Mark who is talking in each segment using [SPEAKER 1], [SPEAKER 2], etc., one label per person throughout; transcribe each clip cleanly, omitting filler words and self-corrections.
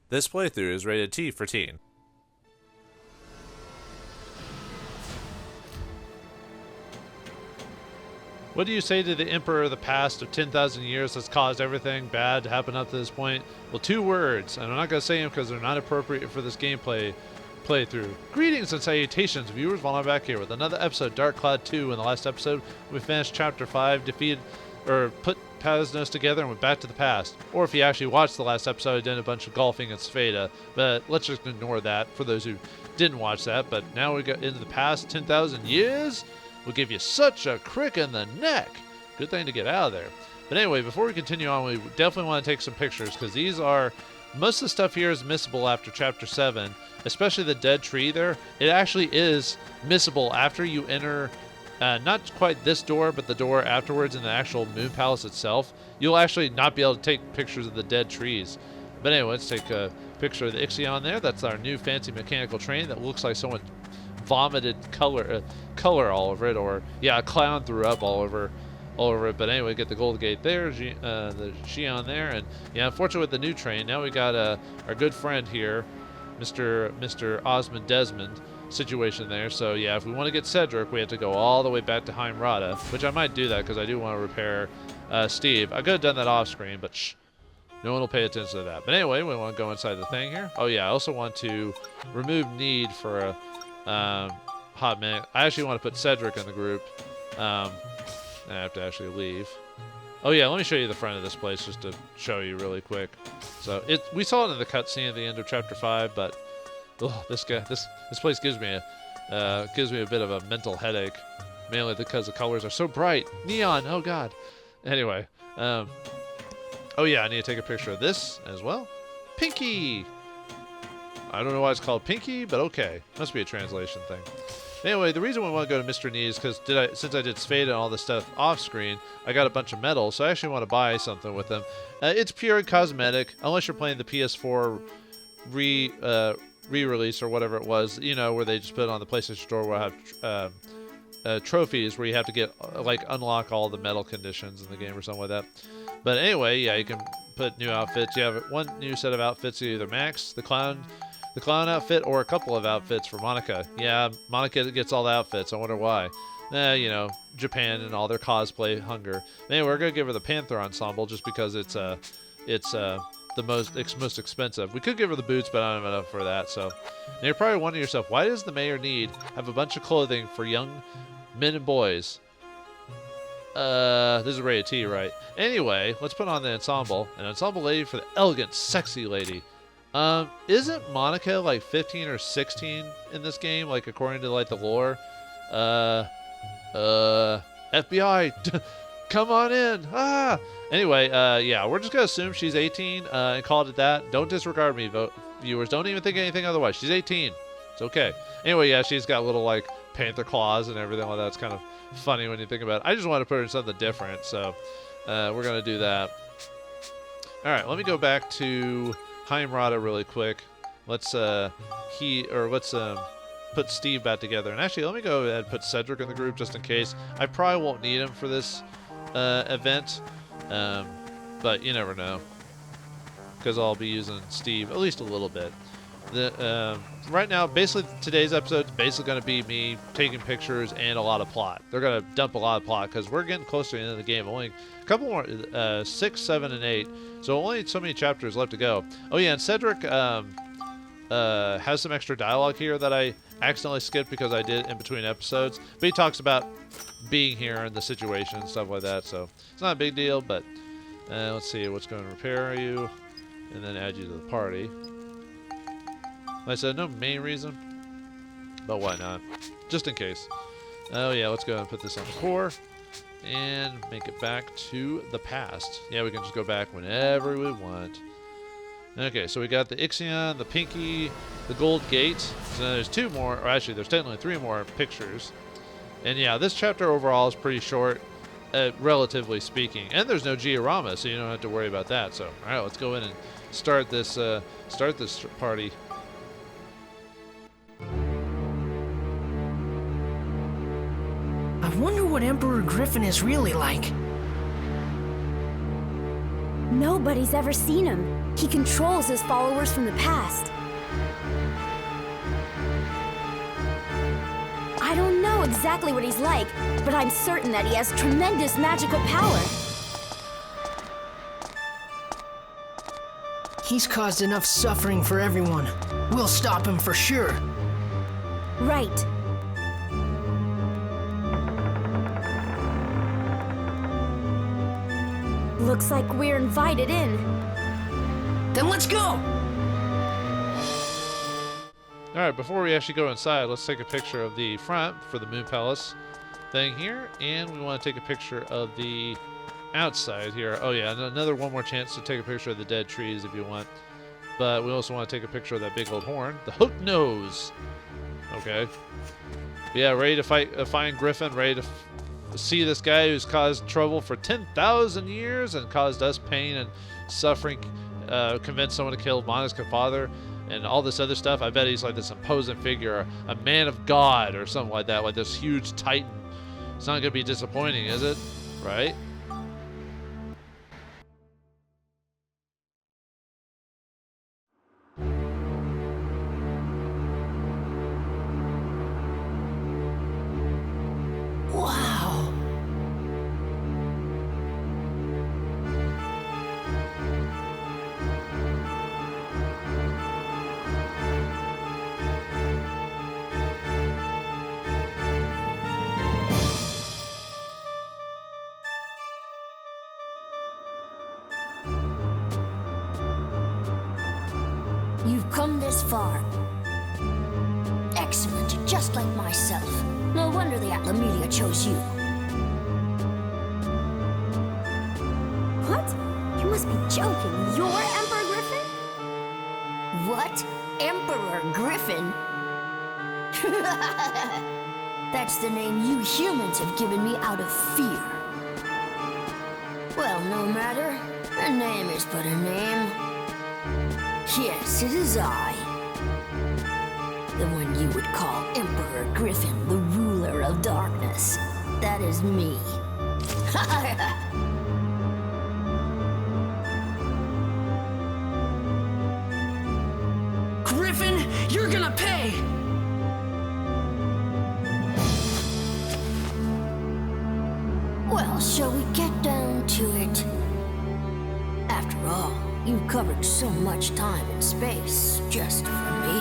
[SPEAKER 1] This playthrough is rated T for teen.
[SPEAKER 2] What do you say to the Emperor of the past of 10,000 years that's caused everything bad to happen up to this point? Well, 2 words, and I'm not going to say them because they're not appropriate for this gameplay playthrough. Greetings and salutations, viewers. Vauldemare back here with another episode, Dark Cloud 2. In the last episode, we finished Chapter 5, defeated, or put protagonists together and went back to the past. Or if you actually watched the last episode, I did a bunch of golfing and Sveda, but let's just ignore that for those who didn't watch that. But now we got into the past 10,000 years. Will give you such a crick in the neck. Good thing to get out of there. But anyway, before we continue on, we definitely want to take some pictures because these are, most of the stuff here is missable after Chapter 7, especially the dead tree there. It actually is missable after you enter, not quite this door, but the door afterwards in the actual Moon Palace itself. You'll actually not be able to take pictures of the dead trees. But anyway, let's take a picture of the Ixion there. That's our new fancy mechanical train that looks like someone vomited color all over it, or yeah, a clown threw up all over it. But anyway, get the gold gate there, the Xion there, and yeah, unfortunately with the new train, now we got our good friend here, Mr. Osmond Desmond situation there. So yeah, if we want to get Cedric, we have to go all the way back to Heimrata, which I might do that because I do want to repair Steve. I could have done that off screen, but shh. No one will pay attention to that. But anyway, we want to go inside the thing here. Oh yeah, I also want to remove need for a hot minute. I actually want to put Cedric in the group. I have to actually leave. Oh yeah, let me show you the front of this place just to show you really quick. So we saw it in the cutscene at the end of Chapter 5, but this place gives me a bit of a mental headache, mainly because the colors are so bright. Neon. Oh god. Anyway, oh yeah, I need to take a picture of this as well. Pinky. I don't know why it's called Pinky, but okay. Must be a translation thing. Anyway, the reason we want to go to Mr. Nee is because since I did Sveda and all this stuff off screen, I got a bunch of medals, so I actually want to buy something with them. It's pure cosmetic, unless you're playing the PS4 re-release or whatever it was, you know, where they just put it on the PlayStation Store where I have trophies where you have to get, unlock all the medal conditions in the game or something like that. But anyway, yeah, you can put new outfits. You have one new set of outfits, either Max, the clown outfit, or a couple of outfits for Monica. Yeah, Monica gets all the outfits. I wonder why. You know, Japan and all their cosplay hunger. Anyway, we're gonna give her the Panther ensemble just because it's the most expensive. We could give her the boots, but I don't have enough for that. So, and you're probably wondering yourself, why does the mayor need have a bunch of clothing for young men and boys? This is rated T, right? Anyway, let's put on the ensemble. An ensemble lady for the elegant, sexy lady. Isn't Monica like 15 or 16 in this game, like according to like the lore? FBI, come on in. Anyway, yeah, we're just gonna assume she's 18 and call it that. Don't disregard me, viewers. Don't even think anything otherwise. She's 18. It's okay. Anyway, yeah, she's got little like panther claws and everything like that. It's kind of funny when you think about it. I just want to put her in something different, so we're gonna do that. All right, let me go back to Heimrata really quick. Let's put Steve back together. And actually, let me go ahead and put Cedric in the group just in case. I probably won't need him for this event, but you never know, because I'll be using Steve at least a little bit. Right now, basically today's episode is basically going to be me taking pictures and a lot of plot. They're going to dump a lot of plot because we're getting close to the end of the game. Only a couple more, 6, 7, and 8. So only so many chapters left to go. Oh yeah, and Cedric has some extra dialogue here that I accidentally skipped because I did in between episodes. But he talks about being here and the situation and stuff like that. So it's not a big deal, but let's see what's going to repair you and then add you to the party. Like I said, no main reason, but why not? Just in case. Oh yeah, let's go ahead and put this on the core and make it back to the past. Yeah, we can just go back whenever we want. Okay, so we got the Ixion, the Pinky, the Gold Gate. So there's 2 more, or actually there's technically 3 more pictures. And yeah, this chapter overall is pretty short, relatively speaking. And there's no Giorama, so you don't have to worry about that. So, all right, let's go in and start this party.
[SPEAKER 3] I wonder what Emperor Griffon is really like. Nobody's ever seen him. He controls his followers from the past. I don't know exactly what he's like, but I'm certain that he has tremendous magical power.
[SPEAKER 4] He's caused enough suffering for everyone. We'll stop him for sure.
[SPEAKER 3] Right. Looks like we're invited in.
[SPEAKER 4] Then let's go!
[SPEAKER 2] Alright, before we actually go inside, let's take a picture of the front for the Moon Palace thing here, and we want to take a picture of the outside here. Oh yeah, one more chance to take a picture of the dead trees if you want. But we also want to take a picture of that big old horn, the hook nose. Okay. But yeah, ready to find Griffon, ready to see this guy who's caused trouble for 10,000 years and caused us pain and suffering, convinced someone to kill Monica's father, and all this other stuff. I bet he's like this imposing figure, a man of God or something like that, like this huge titan. It's not going to be disappointing, is it? Right?
[SPEAKER 4] Wow!
[SPEAKER 5] You've come this far. Excellent, just like myself. No wonder the Atlamedia chose you.
[SPEAKER 3] What? You must be joking. You're Emperor Griffon?
[SPEAKER 5] What? Emperor Griffon? That's the name you humans have given me out of fear. Well, no matter. A name is but a name. Yes, it is I. The one you would call Emperor Griffon, the ruler of darkness. That is me.
[SPEAKER 4] Griffon, you're gonna pay!
[SPEAKER 5] Well, shall we get down to it? After all, you've covered so much time and space just for me.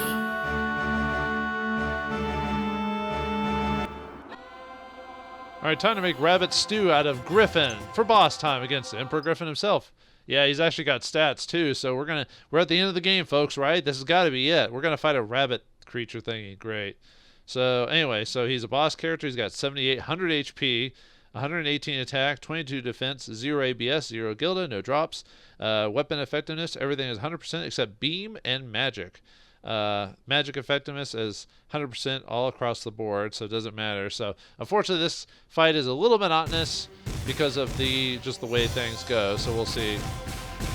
[SPEAKER 2] Alright, time to make rabbit stew out of Griffon for boss time against Emperor Griffon himself. Yeah, he's actually got stats too, so we're at the end of the game, folks, right? This has got to be it. We're gonna fight a rabbit creature thingy. Great. So anyway, so he's a boss character. He's got 7,800 HP, 118 attack, 22 defense, 0 ABS, 0 Gilda, no drops. Weapon effectiveness, everything is 100% except beam and magic. Magic effectiveness is 100% all across the board, so it doesn't matter. So unfortunately, this fight is a little monotonous because of just the way things go. So we'll see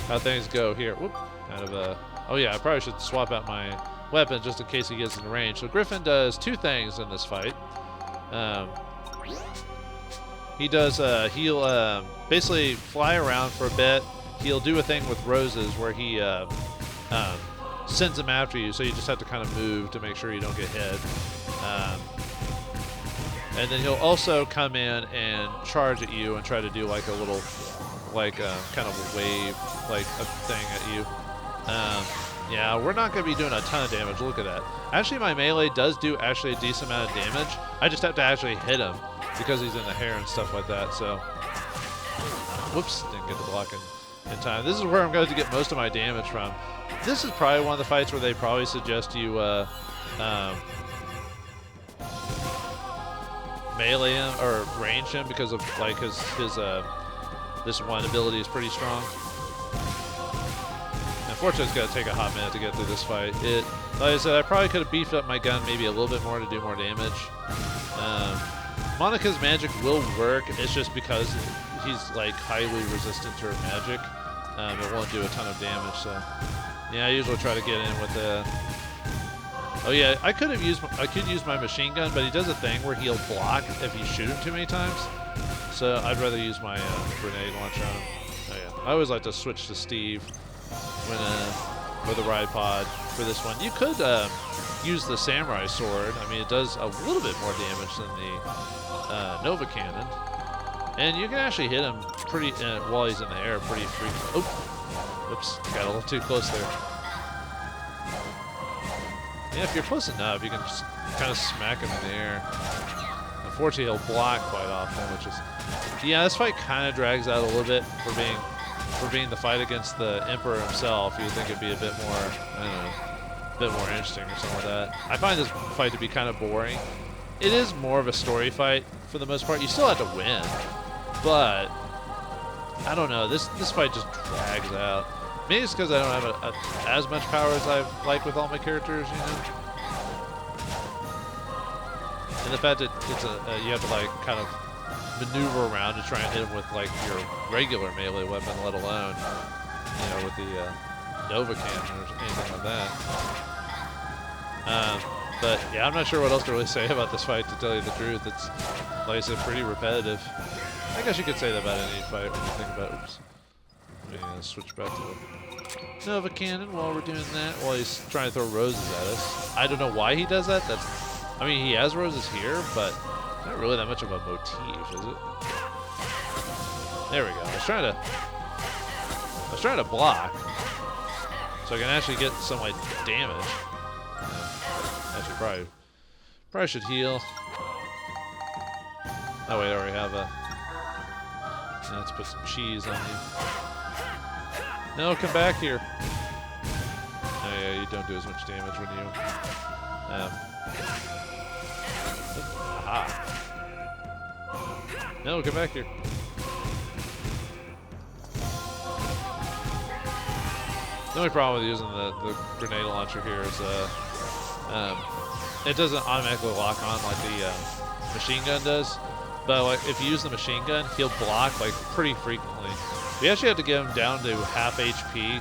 [SPEAKER 2] how things go here. Whoop, oh yeah, I probably should swap out my weapon just in case he gets in range. So Griffon does two things in this fight. He does he'll basically fly around for a bit. He'll do a thing with roses where he sends them after you, so you just have to kind of move to make sure you don't get hit. And then he'll also come in and charge at you and try to do like a little, kind of a wave, like a thing at you. Yeah, we're not going to be doing a ton of damage. Look at that. Actually, my melee does do actually a decent amount of damage. I just have to actually hit him because he's in the hair and stuff like that. So, whoops, didn't get the block in time. This is where I'm going to get most of my damage from. This is probably one of the fights where they probably suggest you melee him or range him because of like his this one ability is pretty strong. Unfortunately, it's going to take a hot minute to get through this fight. Like I said, I probably could have beefed up my gun maybe a little bit more to do more damage. Monica's magic will work. It's just because he's like highly resistant to her magic. It won't do a ton of damage. So yeah, I usually try to get in with the. Oh yeah, I could use my machine gun, but he does a thing where he'll block if you shoot him too many times. So I'd rather use my grenade launcher on him. Oh yeah. I always like to switch to Steve when with a ride pod for this one. You could use the samurai sword. I mean, it does a little bit more damage than the Nova Cannon, and you can actually hit him pretty while he's in the air pretty frequently. Oh, whoops, got a little too close there. Yeah, if you're close enough, you can just kind of smack him in the air. Unfortunately, he'll block quite often, which is, yeah, this fight kind of drags out a little bit for being the fight against the Emperor himself. You would think it'd be a bit more, I don't know, a bit more interesting or something like that. I find this fight to be kind of boring. It is more of a story fight for the most part. You still have to win, but I don't know. This fight just drags out. Maybe it's because I don't have as much power as I like with all my characters, you know. And the fact that it's you have to like kind of maneuver around to try and hit him with like your regular melee weapon, let alone, you know, with the Nova Cannon or anything like that. But yeah, I'm not sure what else to really say about this fight, to tell you the truth. It's, like I said, pretty repetitive. I guess you could say that about any fight when you think about it. Oops. Yeah, switch back to the Nova Cannon while we're doing that, while he's trying to throw roses at us. I don't know why he does that. I mean, he has roses here, but not really that much of a motif, is it? There we go. I was trying to block, so I can actually get some like damage. Actually, probably should heal. Oh wait, I already have a. Let's put some cheese on you. No, come back here. Oh yeah, you don't do as much damage when you. Aha. No, come back here. The only problem with using the grenade launcher here is it doesn't automatically lock on like the machine gun does. But like if you use the machine gun, he'll block like pretty frequently. We actually have to get him down to half HP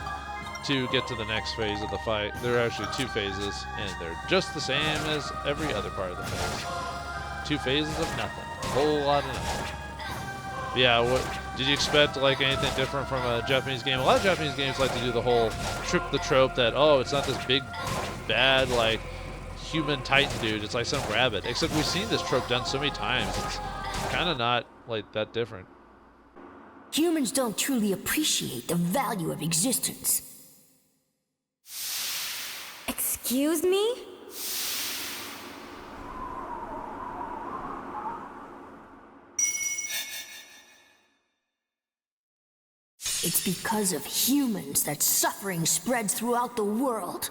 [SPEAKER 2] to get to the next phase of the fight. There are actually 2 phases, and they're just the same as every other part of the phase. 2 phases of nothing. A whole lot of nothing. But yeah, what did you expect, like anything different from a Japanese game? A lot of Japanese games like to do the whole the trope that, oh, it's not this big, bad, like, human titan dude. It's like some rabbit. Except we've seen this trope done so many times. It's kind of not, like, that different.
[SPEAKER 5] Humans don't truly appreciate the value of existence.
[SPEAKER 3] Excuse me?
[SPEAKER 5] It's because of humans that suffering spreads throughout the world.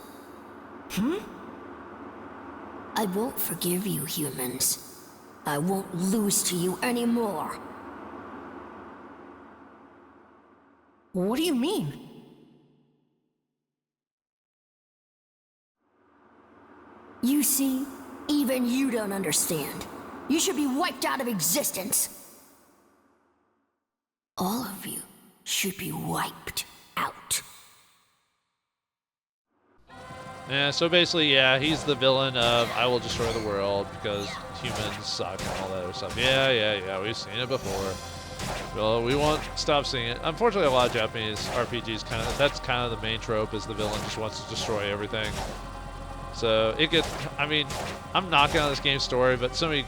[SPEAKER 5] I won't forgive you, humans. I won't lose to you anymore.
[SPEAKER 4] What do you mean?
[SPEAKER 5] You see, even you don't understand. You should be wiped out of existence. All of you should be wiped out.
[SPEAKER 2] Yeah, so basically, yeah, he's the villain of I will destroy the world because humans suck and all that other stuff. Yeah, we've seen it before. Well, we won't stop seeing it. Unfortunately, a lot of Japanese RPGs that's kind of the main trope, is the villain just wants to destroy everything. So it gets, I mean, I'm knocking on this game's story, but so many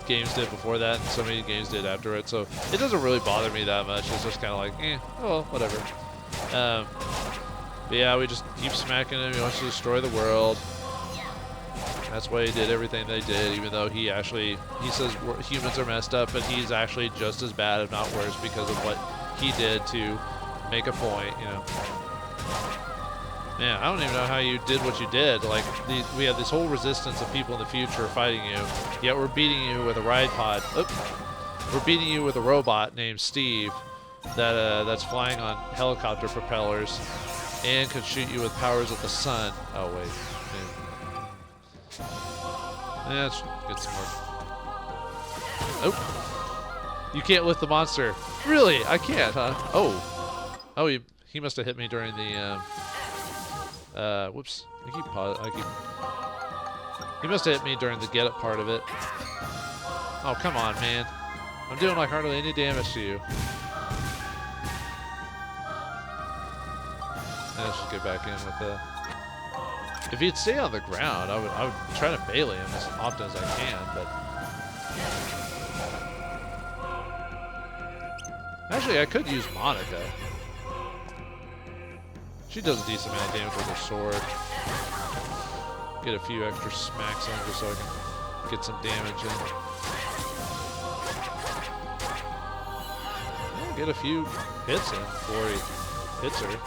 [SPEAKER 2] games did before that, and so many games did after it, so it doesn't really bother me that much. It's just kind of like, oh well, whatever. But yeah, we just keep smacking him. He wants to destroy the world. That's why he did everything they did, even though he says humans are messed up, but he's actually just as bad, if not worse, because of what he did to make a point, you know. Man, I don't even know how you did what you did. Like, we have this whole resistance of people in the future fighting you, yet we're beating you with a ride pod. We're beating you with a robot named Steve that's flying on helicopter propellers and can shoot you with powers of the sun. Oh, wait. Yeah, let's get some more. Oh. You can't lift the monster. Really? I can't, huh? Oh, he must have hit me during the... whoops. He must have hit me during the get up part of it. Oh, come on, man. I'm doing like hardly any damage to you. Let's just get back in with the... If he'd stay on the ground, I would try to melee him as often as I can, but... Actually, I could use Monica. She does a decent amount of damage with her sword. Get a few extra smacks in just so I can get some damage in. Yeah, get a few hits in before he hits her.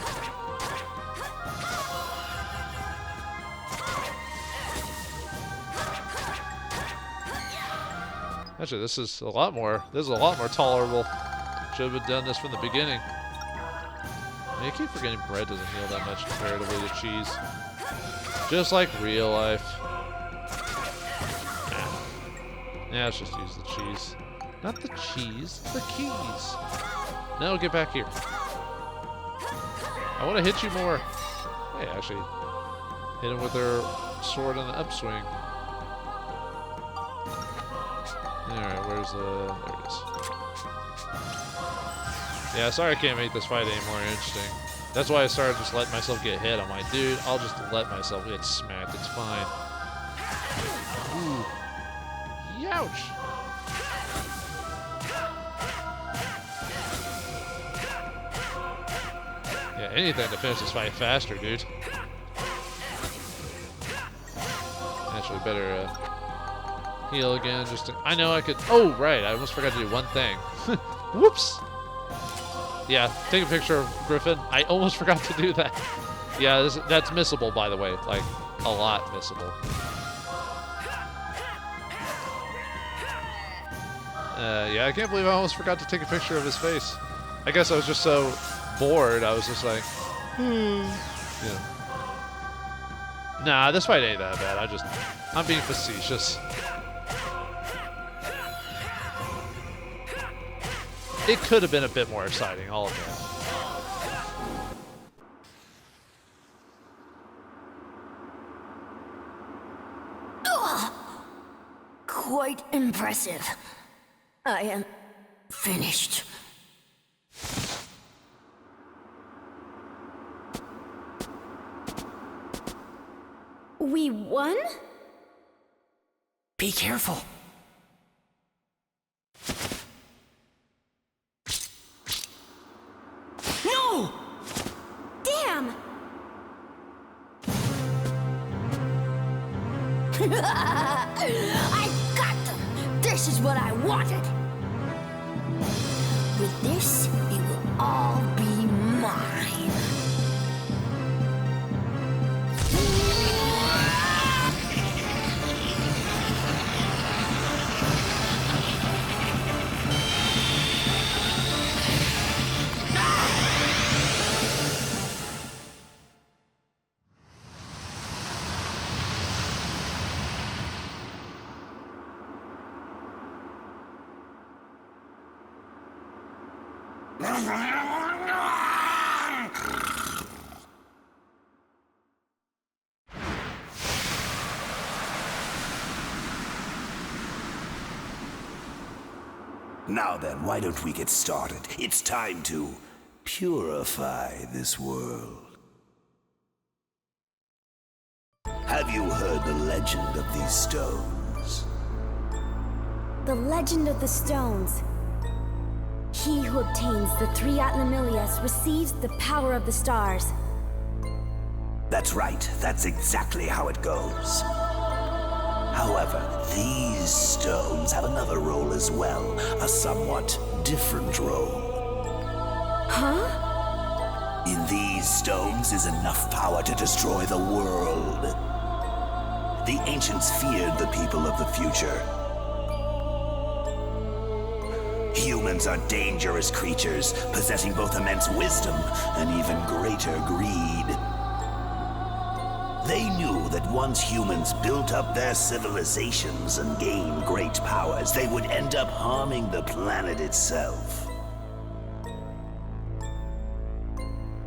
[SPEAKER 2] Actually, this is a lot more tolerable. Should have done this from the beginning. I mean, I keep forgetting bread doesn't heal that much comparatively to cheese. Just like real life. Yeah, let's just use the cheese. Not the cheese, the keys. No, get back here. I want to hit you more. Hey, actually, hit him with her sword on the upswing. Alright, where's the... There it is. Yeah, sorry I can't make this fight any more interesting. That's why I started just letting myself get hit. I'm like, dude, I'll just let myself get smacked. It's fine. Ooh. Youch! Yeah, anything to finish this fight faster, dude. Actually, better heal again. Just to, I know I could... Oh, right. I almost forgot to do one thing. Whoops! Yeah, take a picture of Griffon. I almost forgot to do that. Yeah, that's missable, by the way. Like, a lot missable. Yeah, I can't believe I almost forgot to take a picture of his face. I guess I was just so bored, I was just like, yeah. Nah, this fight ain't that bad. I'm being facetious. It could have been a bit more exciting, I'll admit.
[SPEAKER 5] Quite impressive. I am finished.
[SPEAKER 3] We won?
[SPEAKER 4] Be careful.
[SPEAKER 3] No! Damn!
[SPEAKER 5] I got them! This is what I wanted! With this, it will all be mine.
[SPEAKER 6] Now then, why don't we get started? It's time to purify this world. Have you heard the legend of these stones?
[SPEAKER 3] The legend of the stones. He who obtains the 3 Atlamilias receives the power of the stars.
[SPEAKER 6] That's right. That's exactly how it goes. However, these stones have another role as well, a somewhat different role.
[SPEAKER 3] Huh?
[SPEAKER 6] In these stones is enough power to destroy the world. The ancients feared the people of the future. Humans are dangerous creatures, possessing both immense wisdom and even greater greed. They knew that once humans built up their civilizations and gained great powers, they would end up harming the planet itself.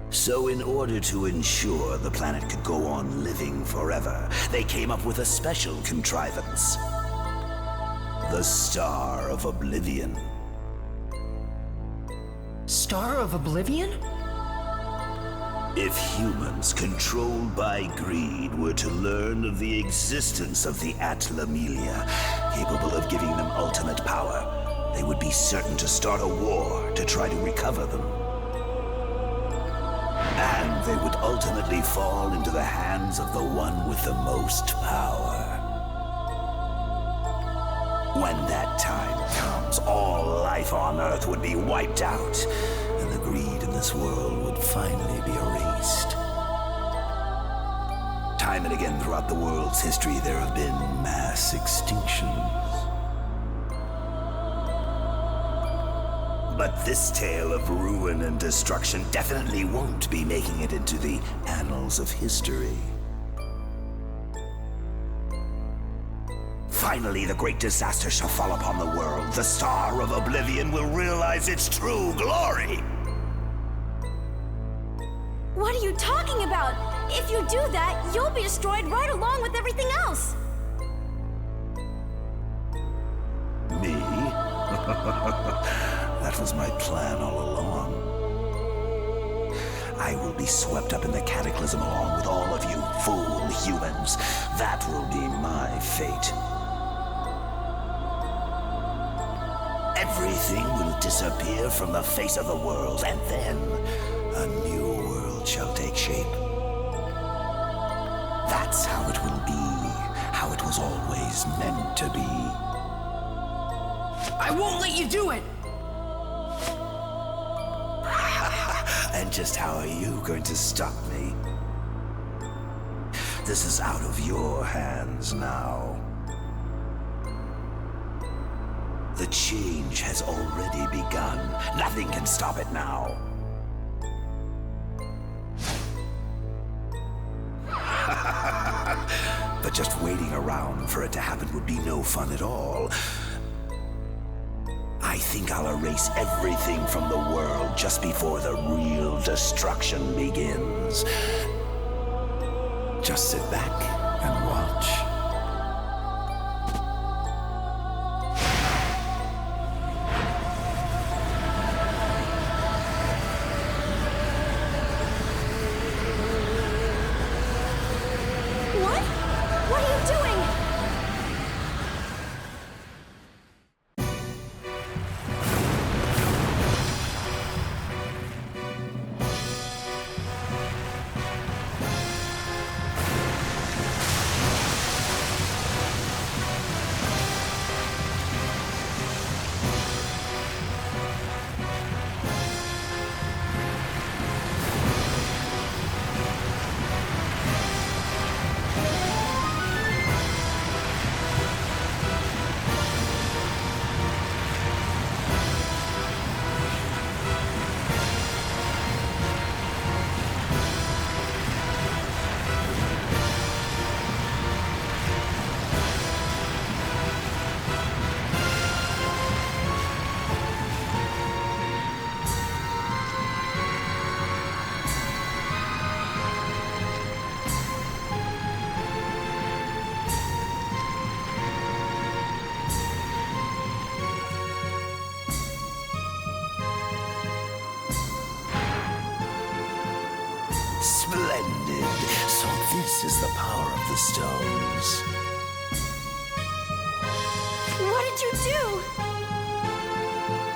[SPEAKER 6] So in order to ensure the planet could go on living forever, they came up with a special contrivance. The Star of Oblivion.
[SPEAKER 4] Star of Oblivion?
[SPEAKER 6] If humans controlled by greed were to learn of the existence of the Atlamelia, capable of giving them ultimate power, they would be certain to start a war to try to recover them. And they would ultimately fall into the hands of the one with the most power. When that time comes, all life on Earth would be wiped out, and the greed in this world would finally be erased. Time and again throughout the world's history, there have been mass extinctions. But this tale of ruin and destruction definitely won't be making it into the annals of history. Finally, the great disaster shall fall upon the world. The Star of Oblivion will realize its true glory.
[SPEAKER 3] What are you talking about? If you do that, you'll be destroyed right along with everything else.
[SPEAKER 6] Me? That was my plan all along. I will be swept up in the cataclysm along with all of you fool humans. That will be my fate. Everything will disappear from the face of the world, and then a new world shall take shape. That's how it will be, how it was always meant to be.
[SPEAKER 4] I won't let you do it!
[SPEAKER 6] And just how are you going to stop me? This is out of your hands now. The change has already begun. Nothing can stop it now. But just waiting around for it to happen would be no fun at all. I think I'll erase everything from the world just before the real destruction begins. Just sit back and watch.
[SPEAKER 3] What? What are you doing? Splendid. So this is the power of the stones. What did you do?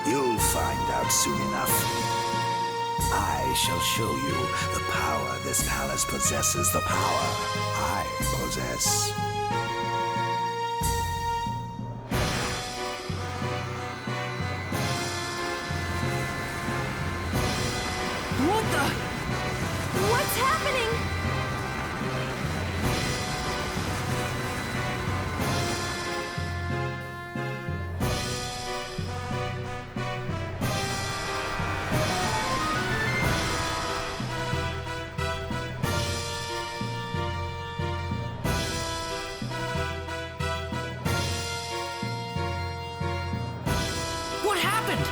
[SPEAKER 6] You'll find out soon enough. I shall show you the power this palace possesses, the power I possess.
[SPEAKER 4] What the?
[SPEAKER 3] What's happening?
[SPEAKER 4] What happened?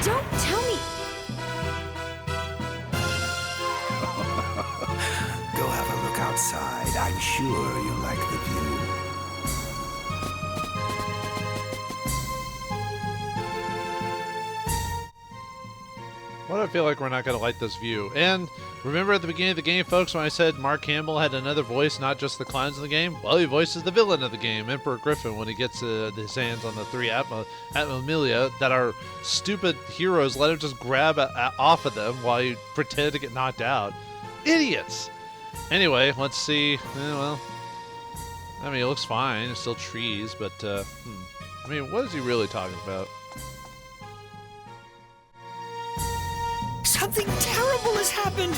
[SPEAKER 3] Don't tell me.
[SPEAKER 6] Go have a look outside. I'm sure you like the view.
[SPEAKER 2] Why do I feel like we're not going to like this view? And remember at the beginning of the game, folks, when I said Mark Hamill had another voice, not just the clowns in the game? Well, he voices the villain of the game, Emperor Griffon, when he gets his hands on the 3 Atmomelia that our stupid heroes let him just grab off of them while he pretended to get knocked out. Idiots! Anyway, let's see. Well, I mean, it looks fine. It's still trees, but, I mean, what is he really talking about?
[SPEAKER 4] Something terrible has happened!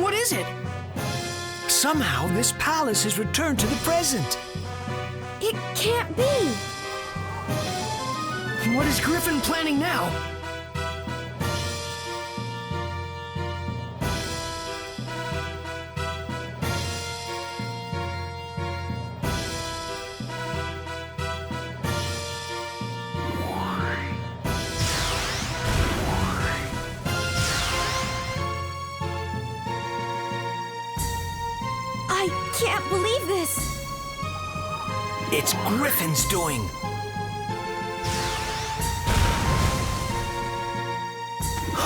[SPEAKER 4] What is it? Somehow this palace has returned to the present.
[SPEAKER 3] It can't be!
[SPEAKER 4] What is Griffon planning now?
[SPEAKER 3] I can't believe this!
[SPEAKER 4] It's Griffon's doing.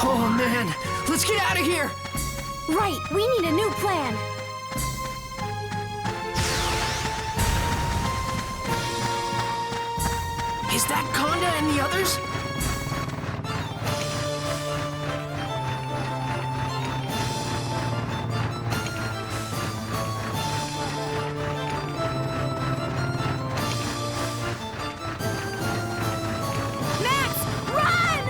[SPEAKER 4] Oh man, let's get out of here!
[SPEAKER 3] Right, we need a new plan.
[SPEAKER 4] Is that Conda and the others?
[SPEAKER 3] Max, run!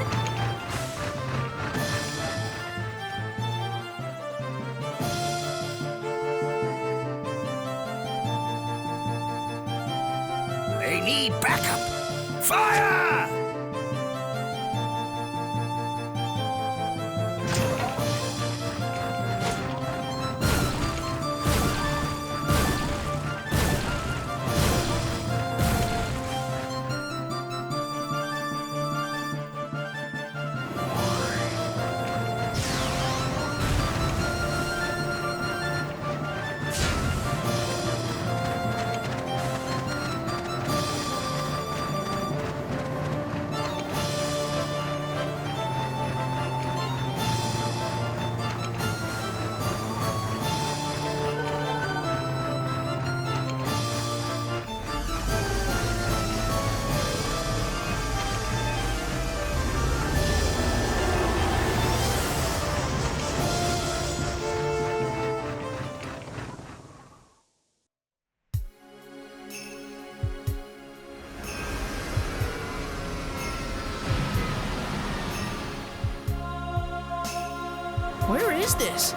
[SPEAKER 6] They need backup. Fire!
[SPEAKER 4] Where is this?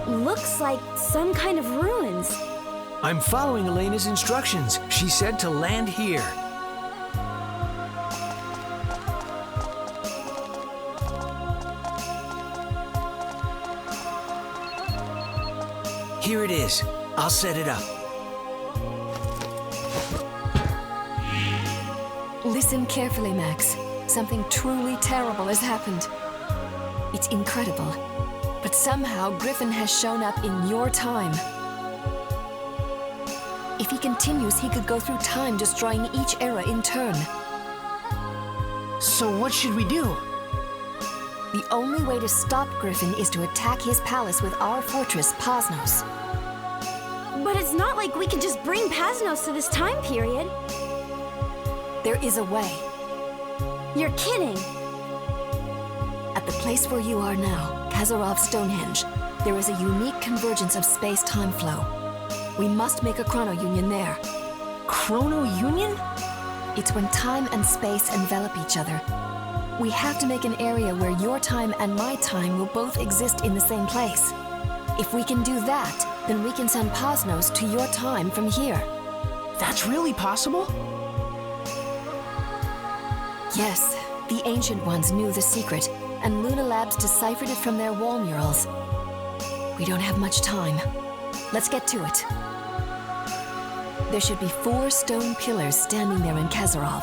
[SPEAKER 3] Looks like some kind of ruins.
[SPEAKER 4] I'm following Elena's instructions. She said to land here. Here it is. I'll set it up.
[SPEAKER 7] Listen carefully, Max. Something truly terrible has happened. It's incredible, but somehow Griffon has shown up in your time. If he continues, he could go through time, destroying each era in turn.
[SPEAKER 4] So what should we do?
[SPEAKER 7] The only way to stop Griffon is to attack his palace with our fortress, Pasnos.
[SPEAKER 3] But it's not like we could just bring Pasnos to this time period.
[SPEAKER 7] There is a way.
[SPEAKER 3] You're kidding.
[SPEAKER 7] At the place where you are now, Kazarov Stonehenge, there is a unique convergence of space-time flow. We must make a chrono-union there.
[SPEAKER 4] Chrono-union?
[SPEAKER 7] It's when time and space envelop each other. We have to make an area where your time and my time will both exist in the same place. If we can do that, then we can send Pasnos to your time from here.
[SPEAKER 4] That's really possible?
[SPEAKER 7] Yes, the Ancient Ones knew the secret, and Luna Labs deciphered it from their wall murals. We don't have much time. Let's get to it. There should be 4 stone pillars standing there in Kazarov.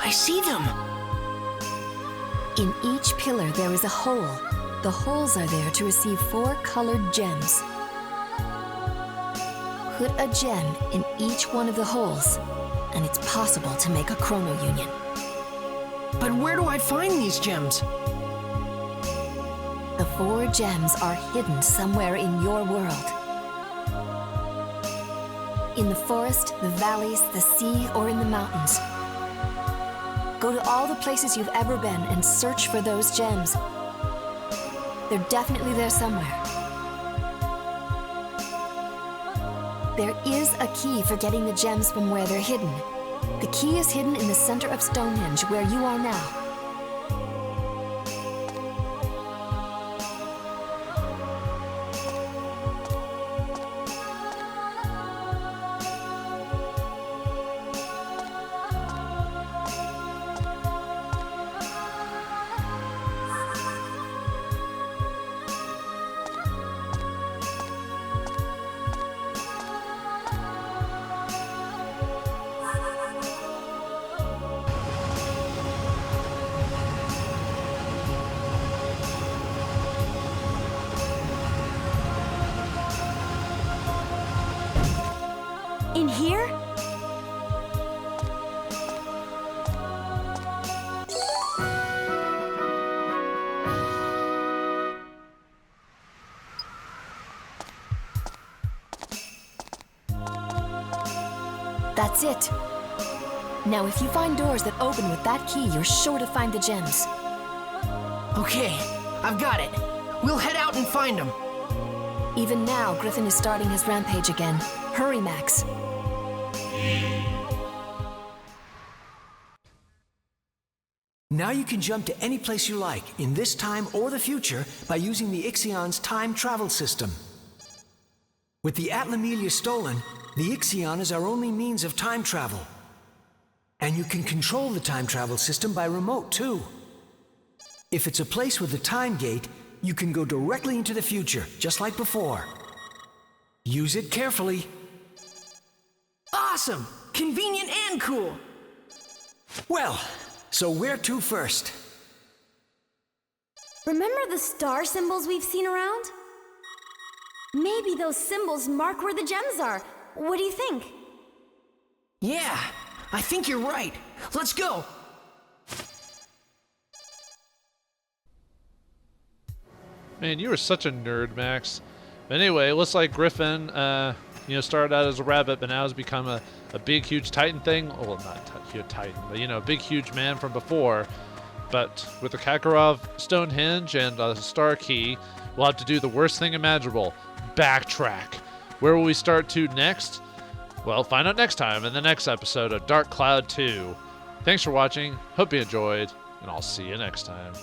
[SPEAKER 4] I see them.
[SPEAKER 7] In each pillar there is a hole. The holes are there to receive 4 colored gems. Put a gem in each one of the holes, and it's possible to make a chrono union.
[SPEAKER 4] But where do I find these gems?
[SPEAKER 7] The 4 gems are hidden somewhere in your world. In the forest, the valleys, the sea, or in the mountains. Go to all the places you've ever been and search for those gems. They're definitely there somewhere. There is a key for getting the gems from where they're hidden. The key is hidden in the center of Stonehenge, where you are now.
[SPEAKER 3] In here?
[SPEAKER 7] That's it. Now, if you find doors that open with that key, you're sure to find the gems.
[SPEAKER 4] Okay, I've got it. We'll head out and find them.
[SPEAKER 7] Even now, Griffon is starting his rampage again. Hurry, Max.
[SPEAKER 4] Now you can jump to any place you like, in this time or the future, by using the Ixion's time travel system. With the Atlamelia stolen, the Ixion is our only means of time travel. And you can control the time travel system by remote, too. If it's a place with a time gate, you can go directly into the future, just like before. Use it carefully. Awesome! Convenient and cool! Well, so where to first?
[SPEAKER 3] Remember the star symbols we've seen around? Maybe those symbols mark where the gems are. What do you think?
[SPEAKER 4] Yeah, I think you're right. Let's go!
[SPEAKER 2] Man, you are such a nerd, Max. But anyway, it looks like Griffon, started out as a rabbit, but now has become a big, huge Titan thing. Well, not a Titan, but, a big, huge man from before. But with the Kakarov Stonehenge and a star key, we'll have to do the worst thing imaginable. Backtrack. Where will we start to next? Well, find out next time in the next episode of Dark Cloud 2. Thanks for watching. Hope you enjoyed, and I'll see you next time.